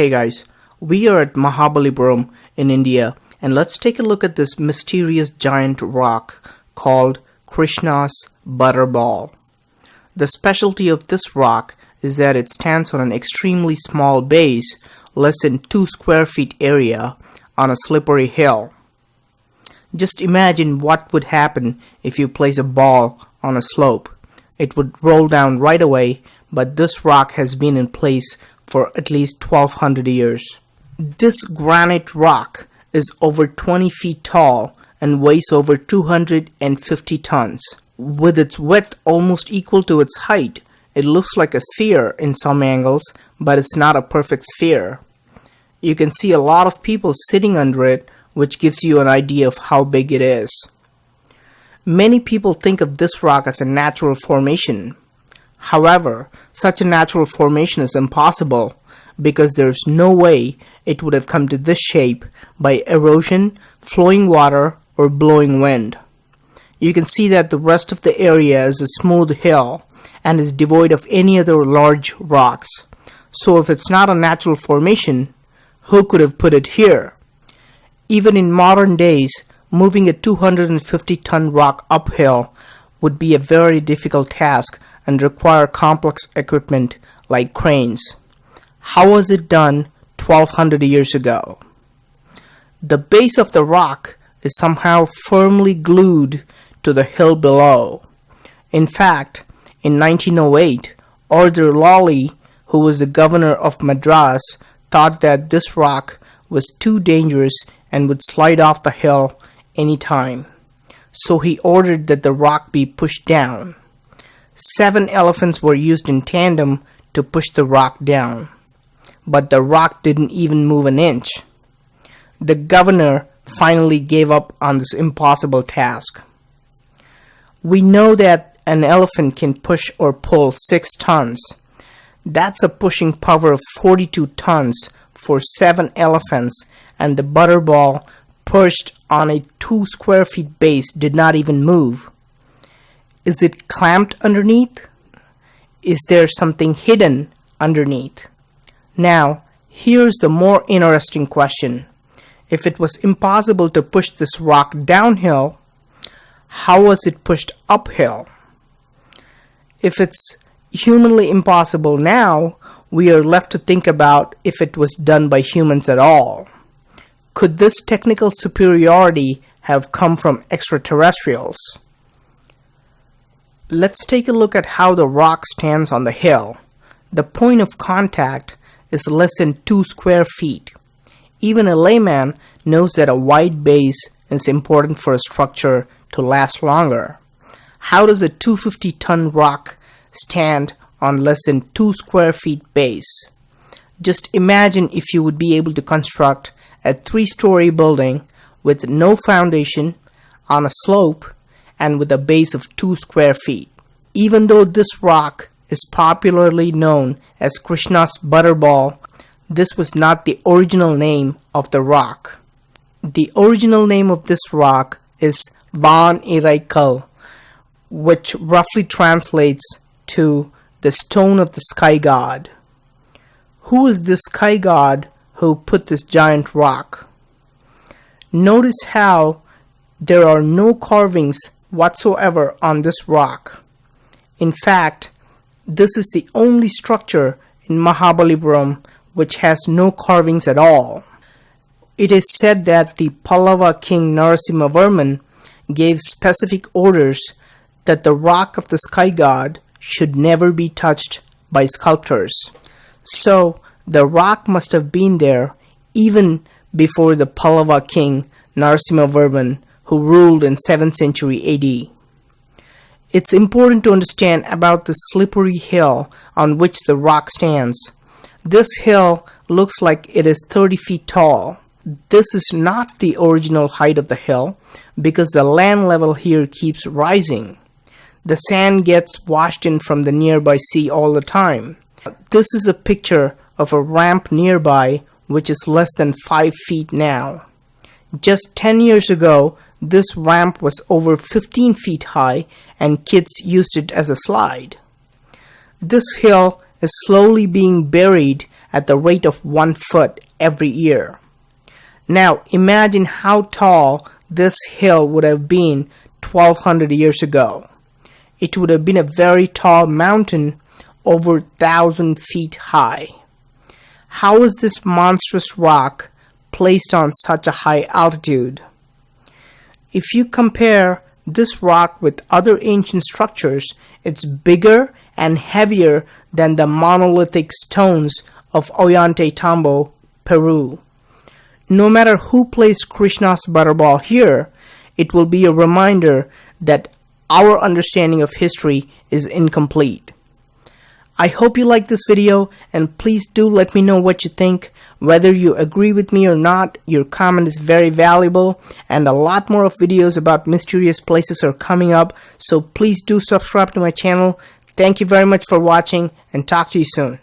Hey guys, we are at Mahabalipuram in India, and let's take a look at this mysterious giant rock called Krishna's Butterball. The specialty of this rock is that it stands on an extremely small base, less than 2 square feet area, on a slippery hill. Just imagine what would happen if you place a ball on a slope. It would roll down right away, but this rock has been in place for at least 1200 years. This granite rock is over 20 feet tall and weighs over 250 tons. With its width almost equal to its height, it looks like a sphere in some angles, but it's not a perfect sphere. You can see a lot of people sitting under it, which gives you an idea of how big it is. Many people think of this rock as a natural formation. However, such a natural formation is impossible because there is no way it would have come to this shape by erosion, flowing water, or blowing wind. You can see that the rest of the area is a smooth hill and is devoid of any other large rocks. So if it's not a natural formation, who could have put it here? Even in modern days, moving a 250-ton rock uphill would be a very difficult task and require complex equipment like cranes. How was it done 1200 years ago? The base of the rock is somehow firmly glued to the hill below. In fact, in 1908, Arthur Lawley, who was the governor of Madras, thought that this rock was too dangerous and would slide off the hill any time. So he ordered that the rock be pushed down. 7 elephants were used in tandem to push the rock down. But the rock didn't even move an inch. The governor finally gave up on this impossible task. We know that an elephant can push or pull 6 tons. That's a pushing power of 42 tons for 7 elephants, and the butterball perched on a 2 square feet base did not even move. Is it clamped underneath? Is there something hidden underneath? Now, here's the more interesting question. If it was impossible to push this rock downhill, how was it pushed uphill? If it's humanly impossible now, we are left to think about if it was done by humans at all. Could this technical superiority have come from extraterrestrials? Let's take a look at how the rock stands on the hill. The point of contact is less than 2 square feet. Even a layman knows that a wide base is important for a structure to last longer. How does a 250-ton rock stand on less than 2 square feet base? Just imagine if you would be able to construct a 3-story building with no foundation, on a slope, and with a base of 2 square feet. Even though this rock is popularly known as Krishna's Butterball, this was not the original name of the rock. The original name of this rock is Van Iraikal, which roughly translates to the stone of the sky god. Who is this sky god who put this giant rock? Notice how there are no carvings whatsoever on this rock. In fact, this is the only structure in Mahabalipuram which has no carvings at all. It is said that the Pallava king Narasimhavarman gave specific orders that the rock of the sky god should never be touched by sculptors. So the rock must have been there even before the Pallava king Narasimhavarman, who ruled in 7th century AD. It's important to understand about the slippery hill on which the rock stands. This hill looks like it is 30 feet tall. This is not the original height of the hill because the land level here keeps rising. The sand gets washed in from the nearby sea all the time. This is a picture of a ramp nearby which is less than 5 feet now. Just 10 years ago, this ramp was over 15 feet high and kids used it as a slide. This hill is slowly being buried at the rate of 1 foot every year. Now imagine how tall this hill would have been 1200 years ago. It would have been a very tall mountain, over 1,000 feet high. How is this monstrous rock placed on such a high altitude? If you compare this rock with other ancient structures, it's bigger and heavier than the monolithic stones of Ollantaytambo, Peru. No matter who placed Krishna's butterball here, it will be a reminder that our understanding of history is incomplete. I hope you like this video, and please do let me know what you think. Whether you agree with me or not, your comment is very valuable, and a lot more of videos about mysterious places are coming up, so please do subscribe to my channel. Thank you very much for watching, and talk to you soon.